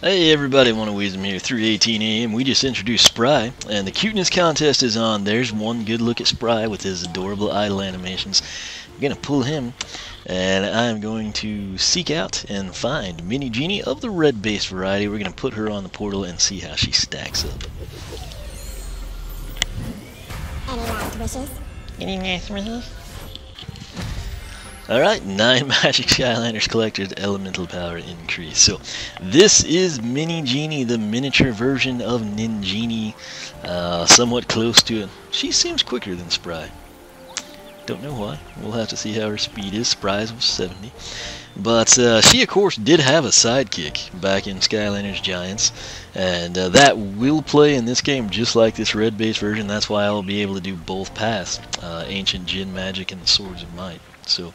Hey everybody, One of Wisdom here, 3:18 AM. We just introduced Spry, and the cuteness contest is on. There's one good look at Spry with his adorable idle animations. I'm gonna pull him, and I'm going to seek out and find MiniJini of the red base variety. We're gonna put her on the portal and see how she stacks up. Any last wishes? Any last wishes? Alright, 9 Magic Skylanders collected, elemental power increase. So, this is MiniJini, the miniature version of MiniJini, somewhat close to it. She seems quicker than Spry. Don't know why. We'll have to see how her speed is. Spry's was 70. But she, of course, did have a sidekick back in Skylanders Giants, and that will play in this game just like this red base version. That's why I'll be able to do both paths, Ancient Jin Magic and the Swords of Might. So,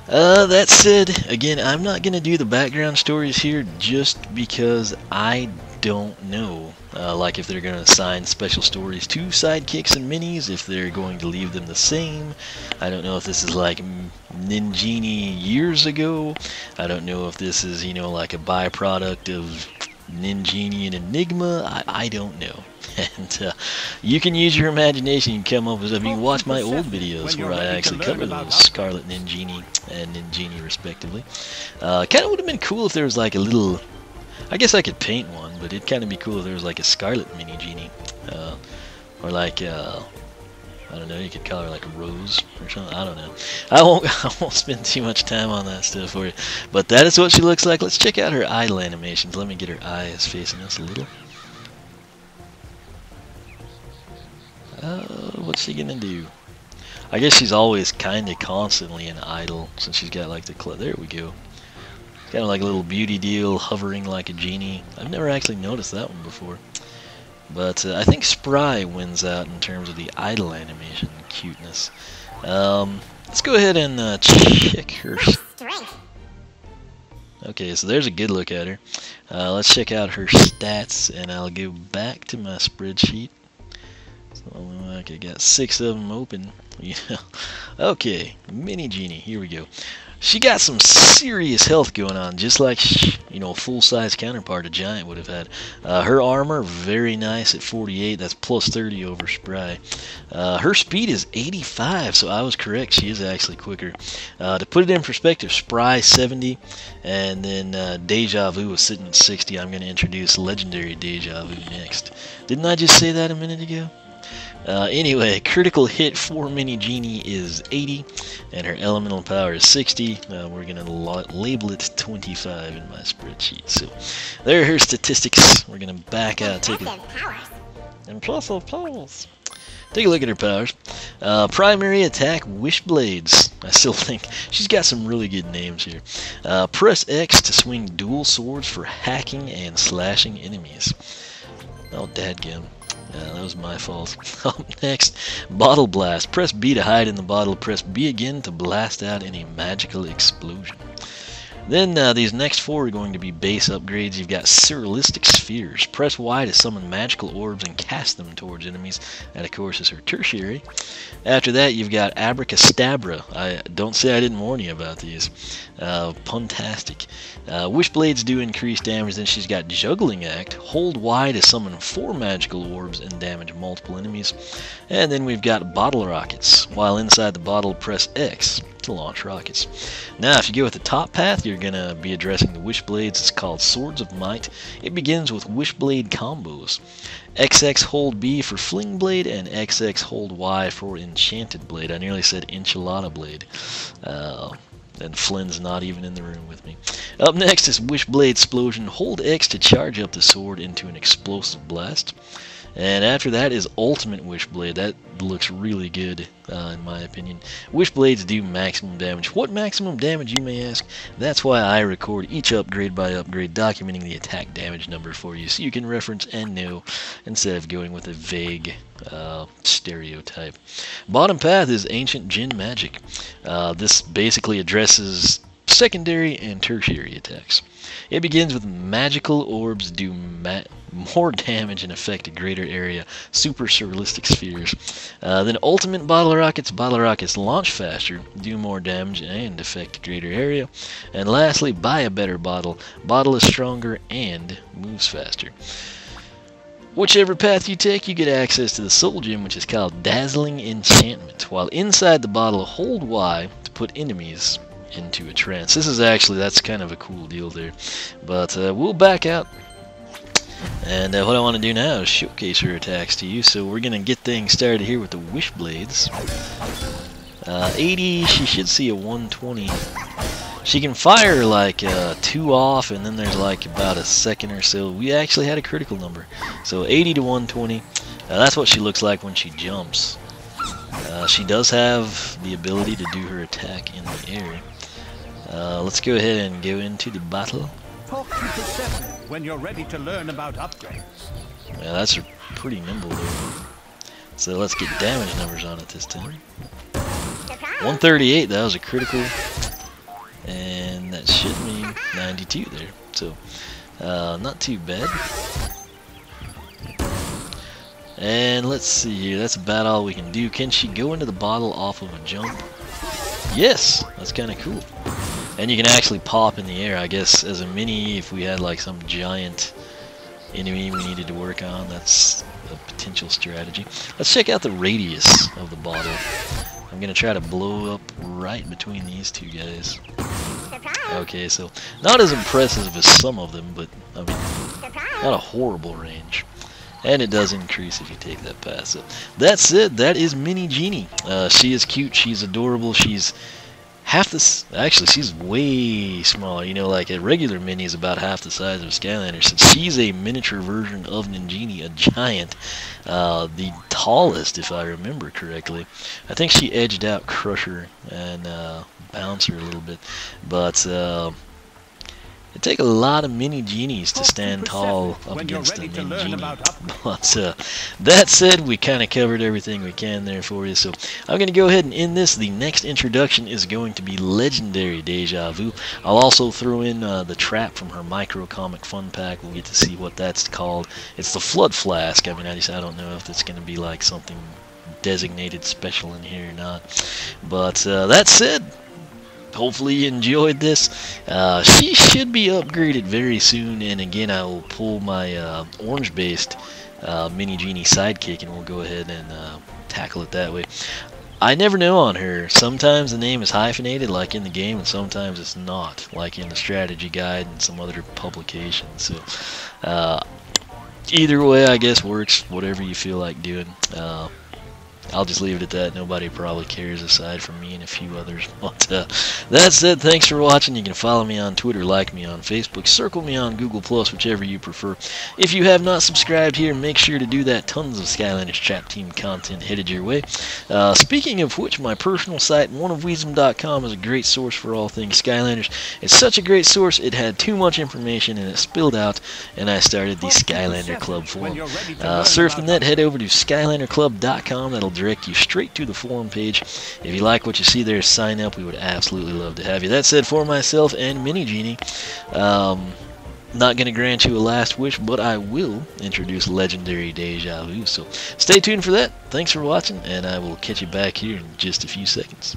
that said, again, I'm not going to do the background stories here just because I don't know, like if they're going to assign special stories to sidekicks and minis, if they're going to leave them the same. I don't know if this is like MiniJini years ago. I don't know if this is, you know, like a byproduct of MiniJini and Enigma. I don't know. And you can use your imagination and come up with stuff. You can watch my old videos where I actually cover those Scarlet MiniJini and MiniJini respectively. Kind of would have been cool if there was like a little, I guess I could paint one, but it'd kind of be cool if there was like a Scarlet MiniJini, or like I don't know, you could call her like a rose or something. I don't know. I won't spend too much time on that stuff for you. But that is what she looks like. Let's check out her idle animations. Let me get her eyes facing us a little. What's she gonna do? I guess she's always kind of constantly in idle since she's got like the there we go. Kind of like a little beauty deal, hovering like a genie. I've never actually noticed that one before. But I think Spry wins out in terms of the idle animation and cuteness. Let's go ahead and check her. Okay, so there's a good look at her. Let's check out her stats, and I'll go back to my spreadsheet. So I got 6 of them open. Yeah. Okay, MiniJini. Here we go. She got some serious health going on, just like, you know, a full-size counterpart a Giant would have had. Her armor, very nice at 48. That's plus 30 over Spry. Her speed is 85, so I was correct. She is actually quicker. To put it in perspective, Spry 70, and then Deja Vu was sitting at 60. I'm going to introduce Legendary Deja Vu next. Didn't I just say that a minute ago? Anyway, critical hit for MiniJini is 80, and her elemental power is 60. We're going to label it 25 in my spreadsheet. So, there are her statistics. We're going to back out, take a impressive powers. Take a look at her powers. Primary attack, Wish Blades. I still think she's got some really good names here. Press X to swing dual swords for hacking and slashing enemies. Oh, dadgum. That was my fault. Up next, Bottle Blast. Press B to hide in the bottle. Press B again to blast out any magical explosion. Then these next 4 are going to be base upgrades. You've got Surrealistic Spheres. Press Y to summon magical orbs and cast them towards enemies. That, of course, is her tertiary. After that, you've got Abracadabra. Don't say I didn't warn you about these. Puntastic. Wish Blades do increase damage. Then she's got Juggling Act. Hold Y to summon 4 magical orbs and damage multiple enemies. And then we've got Bottle Rockets. While inside the bottle, press X to launch rockets. Now, if you go with the top path, you're going to be addressing the Wish Blades. It's called Swords of Might. It begins with Wish Blade combos. XX hold B for Fling Blade, and XX hold Y for Enchanted Blade. I nearly said Enchilada Blade. And Flynn's not even in the room with me. Up next is Wish Blade Explosion. Hold X to charge up the sword into an explosive blast. And after that is Ultimate Wish Blade. That looks really good, in my opinion. Wish Blades do maximum damage. What maximum damage, you may ask? That's why I record each upgrade by upgrade, documenting the attack damage number for you, so you can reference and know, instead of going with a vague stereotype. Bottom path is Ancient Jin Magic. This basically addresses secondary and tertiary attacks. It begins with magical orbs do more damage and affect a greater area, super surrealistic spheres. Then ultimate bottle rockets launch faster, do more damage and affect a greater area. And lastly, buy a better bottle is stronger and moves faster. Whichever path you take, you get access to the soul gem, which is called Dazzling Enchantment. While inside the bottle, hold Y to put enemies into a trance. That's kind of a cool deal there. But we'll back out. And what I want to do now is showcase her attacks to you. So we're going to get things started here with the Wish Blades. 80, she should see a 120. She can fire like 2 off, and then there's like about a second or so. We actually had a critical number. So 80 to 120. That's what she looks like when she jumps. She does have the ability to do her attack in the air. Let's go ahead and go into the battle. Talk to Persephone when you're ready to learn about upgrades. Yeah, that's pretty nimble though. So let's get damage numbers on it this time. 138, that was a critical. And that should mean 92 there. So, not too bad. And let's see here, that's about all we can do. Can she go into the bottle off of a jump? Yes, that's kind of cool. And you can actually pop in the air, I guess, as a mini. If we had like some giant enemy we needed to work on, that's a potential strategy. Let's check out the radius of the bottle. I'm going to try to blow up right between these two guys. Okay, so not as impressive as some of them, but I mean, not a horrible range. And it does increase if you take that pass. So that's it. That is MiniJini. She is cute. She's adorable. She's half this. Actually, she's way smaller. You know, like a regular mini is about half the size of a Skylander. So she's a miniature version of MiniJini, a giant. The tallest, if I remember correctly. I think she edged out Crusher and Bouncer a little bit. But it takes a lot of MiniJinis to stand tall up against the MiniJini. But that said, we kind of covered everything we can there for you. So I'm going to go ahead and end this. The next introduction is going to be Legendary Deja Vu. I'll also throw in the trap from her Micro Comic Fun Pack. We'll get to see what that's called. It's the Flood Flask. I mean, I don't know if it's going to be like something designated special in here or not. But that said, hopefully you enjoyed this. She should be upgraded very soon, and again I will pull my orange-based MiniJini Sidekick, and we'll go ahead and tackle it that way. I never know on her. Sometimes the name is hyphenated, like in the game, and sometimes it's not, like in the strategy guide and some other publications. So either way, I guess works. Whatever you feel like doing. I'll just leave it at that. Nobody probably cares aside from me and a few others. But that said, thanks for watching. You can follow me on Twitter, like me on Facebook, circle me on Google+, whichever you prefer. If you have not subscribed here, make sure to do that. Tons of Skylanders Trap Team content headed your way. Speaking of which, my personal site, oneofwisdom.com, is a great source for all things Skylanders. It's such a great source, it had too much information and it spilled out, and I started the Skylander Club forum. Surf the net, head over to SkylanderClub.com. That'll direct you straight to the forum page. If you like what you see there, sign up. We would absolutely love to have you. That said, for myself and MiniJini, not going to grant you a last wish, but I will introduce Legendary Deja Vu. So stay tuned for that. Thanks for watching, and I will catch you back here in just a few seconds.